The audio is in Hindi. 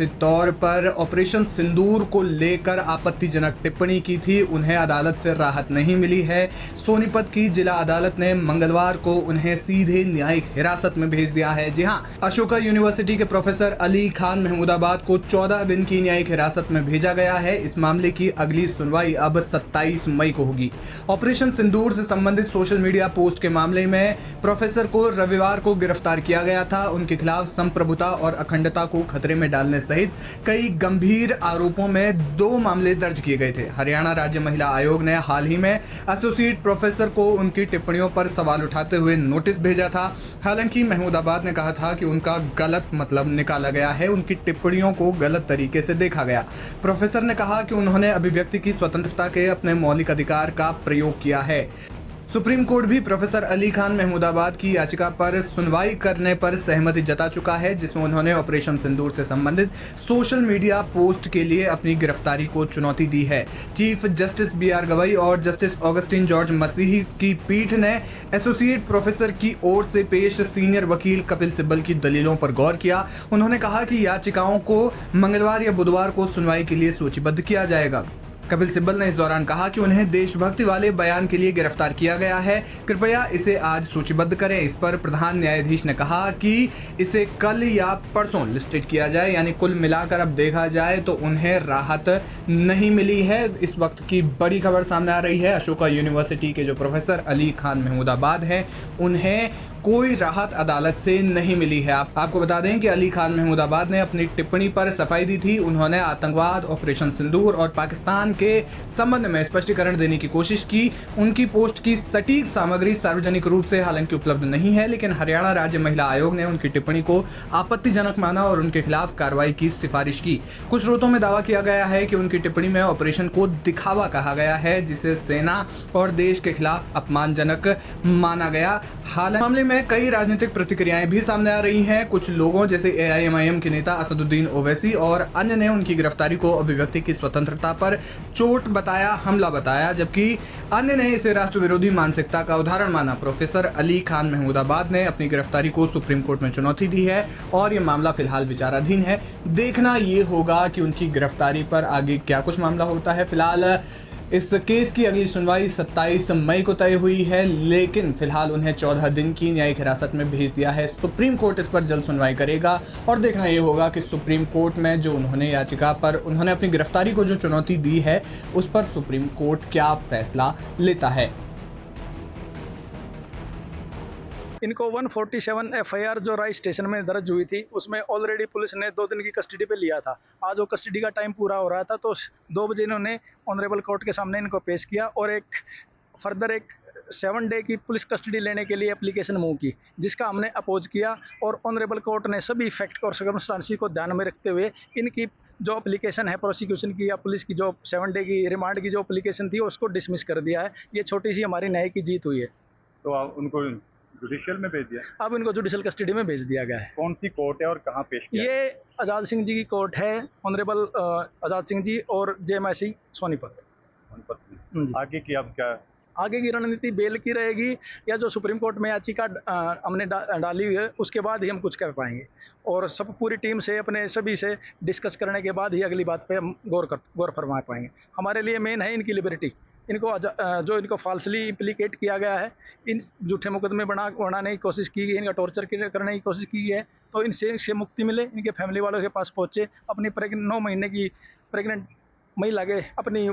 तौर पर ऑपरेशन सिंदूर को लेकर आपत्तिजनक टिप्पणी की थी, उन्हें अदालत से राहत नहीं मिली है। सोनीपत की जिला अदालत ने मंगलवार को उन्हें सीधे न्यायिक हिरासत में भेज दिया है। जी हां, अशोका यूनिवर्सिटी के प्रोफेसर अली खान महमूदाबाद को 14 दिन की न्यायिक हिरासत में भेजा गया है। इस मामले की अगली सुनवाई अब 27 मई को होगी। ऑपरेशन सिंदूर से संबंधित सोशल मीडिया पोस्ट के मामले में प्रोफेसर को रविवार को गिरफ्तार किया गया था। उनके खिलाफ संप्रभुता और अखंडता को खतरे में डालने सहित कई गंभीर आरोपों में 2 मामले दर्ज किए गए थे। हरियाणा राज्य महिला आयोग ने हाल ही में एसोसिएट प्रोफेसर को उनकी टिप्पणियों पर सवाल उठाते हुए नोटिस भेजा था। हालांकि महमूदाबाद ने कहा था कि उनका गलत मतलब निकाला गया है, उनकी टिप्पणियों को गलत तरीके से देखा गया। प्रोफेसर ने कहा कि उन्होंने अभिव्यक्ति की स्वतंत्रता के अपने मौलिक अधिकार का प्रयोग किया है। सुप्रीम कोर्ट भी प्रोफेसर अली खान महमूदाबाद की याचिका पर सुनवाई करने पर सहमति जता चुका है, जिसमें उन्होंने ऑपरेशन सिंदूर से संबंधित सोशल मीडिया पोस्ट के लिए अपनी गिरफ्तारी को चुनौती दी है। चीफ जस्टिस BR गवई और जस्टिस ऑगस्टिन जॉर्ज मसीही की पीठ ने एसोसिएट प्रोफेसर की ओर से पेश सीनियर वकील कपिल सिब्बल की दलीलों पर गौर किया। उन्होंने कहा कि याचिकाओं को मंगलवार या बुधवार को सुनवाई के लिए सूचीबद्ध किया जाएगा। कपिल सिब्बल ने इस दौरान कहा कि उन्हें देशभक्ति वाले बयान के लिए गिरफ्तार किया गया है, कृपया इसे आज सूचीबद्ध करें। इस पर प्रधान न्यायाधीश ने कहा कि इसे कल या परसों लिस्टेड किया जाए, यानी कुल मिलाकर अब देखा जाए तो उन्हें राहत नहीं मिली है। इस वक्त की बड़ी खबर सामने आ रही है, अशोका यूनिवर्सिटी के जो प्रोफेसर अली खान महमूदाबाद हैं, उन्हें कोई राहत अदालत से नहीं मिली है। आपको बता दें कि अली खान महमूदाबाद ने अपनी टिप्पणी पर सफाई दी थी। उन्होंने आतंकवाद, ऑपरेशन सिंदूर और पाकिस्तान के संबंध में स्पष्टीकरण देने की कोशिश की। उनकी पोस्ट की सटीक सामग्री सार्वजनिक रूप से हालांकि उपलब्ध नहीं है, लेकिन हरियाणा राज्य महिला आयोग ने उनकी टिप्पणी को आपत्तिजनक माना और उनके खिलाफ कार्रवाई की सिफारिश की। कुछ स्रोतों में दावा किया गया है कि उनकी टिप्पणी में ऑपरेशन को दिखावा कहा गया है, जिसे सेना और देश के खिलाफ अपमानजनक माना गया। हालांकि मामले में कई राजनीतिक प्रतिक्रियाएं भी सामने आ रही हैं। कुछ लोगों जैसे AIMIM के नेता असदुद्दीन ओवैसी और अन्य ने उनकी गिरफ्तारी को अभिव्यक्ति की स्वतंत्रता पर चोट बताया, हमला बताया, जबकि अन्य ने इसे राष्ट्र विरोधी मानसिकता का उदाहरण माना। प्रोफेसर अली खान महमूदाबाद ने अपनी गिरफ्तारी को सुप्रीम कोर्ट में चुनौती दी है और ये मामला फिलहाल विचाराधीन है। देखना ये होगा कि उनकी गिरफ्तारी पर आगे क्या कुछ मामला होता है। फिलहाल इस केस की अगली सुनवाई 27 मई को तय हुई है, लेकिन फिलहाल उन्हें 14 दिन की न्यायिक हिरासत में भेज दिया है। सुप्रीम कोर्ट इस पर जल्द सुनवाई करेगा और देखना ये होगा कि सुप्रीम कोर्ट में जो उन्होंने याचिका पर उन्होंने अपनी गिरफ्तारी को जो चुनौती दी है, उस पर सुप्रीम कोर्ट क्या फैसला लेता है। इनको 147 FIR जो राय स्टेशन में दर्ज हुई थी, उसमें ऑलरेडी पुलिस ने 2 दिन की कस्टडी पे लिया था। आज वो कस्टडी का टाइम पूरा हो रहा था, तो 2 बजे इन्होंने ऑनरेबल कोर्ट के सामने इनको पेश किया और एक फर्दर 7 डे की पुलिस कस्टडी लेने के लिए एप्लीकेशन मूव की, जिसका हमने अपोज किया और ऑनरेबल कोर्ट ने सभी फैक्ट और सर्कमस्टांसेस को ध्यान में रखते हुए इनकी जो एप्लीकेशन है प्रोसिक्यूशन की या पुलिस की जो 7 डे की रिमांड की जो एप्लीकेशन थी, उसको डिसमिस कर दिया है। ये छोटी सी हमारी न्याय की जीत हुई है। तो आप उनको जुडिशियल में भेज दिया? अब इनको जुडिशियल कस्टडी में भेज दिया गया है। कौन सी कोर्ट है और कहाँ पेश किया? ये आज़ाद सिंह जी की कोर्ट है, ऑनरेबल आज़ाद सिंह जी और JMIC सोनीपत। आगे की अब क्या आगे की रणनीति बेल की रहेगी या जो सुप्रीम कोर्ट में याचिका हमने डाली हुई है, उसके बाद ही हम कुछ कर पाएंगे और सब पूरी टीम से अपने सभी से डिस्कस करने के बाद ही अगली बात पे हम गौर फरमा पाएंगे। हमारे लिए मेन है इनकी लिबर्टी। इनको जो इनको फाल्सली इम्प्लीकेट किया गया है, इन झूठे मुकदमे बनाने की कोशिश की गई, इनका टॉर्चर करने की कोशिश की है, तो इनसे मुक्ति मिले, इनके फैमिली वालों के पास पहुँचे, अपनी 9 महीने की प्रेग्नेंट महिला के अपनी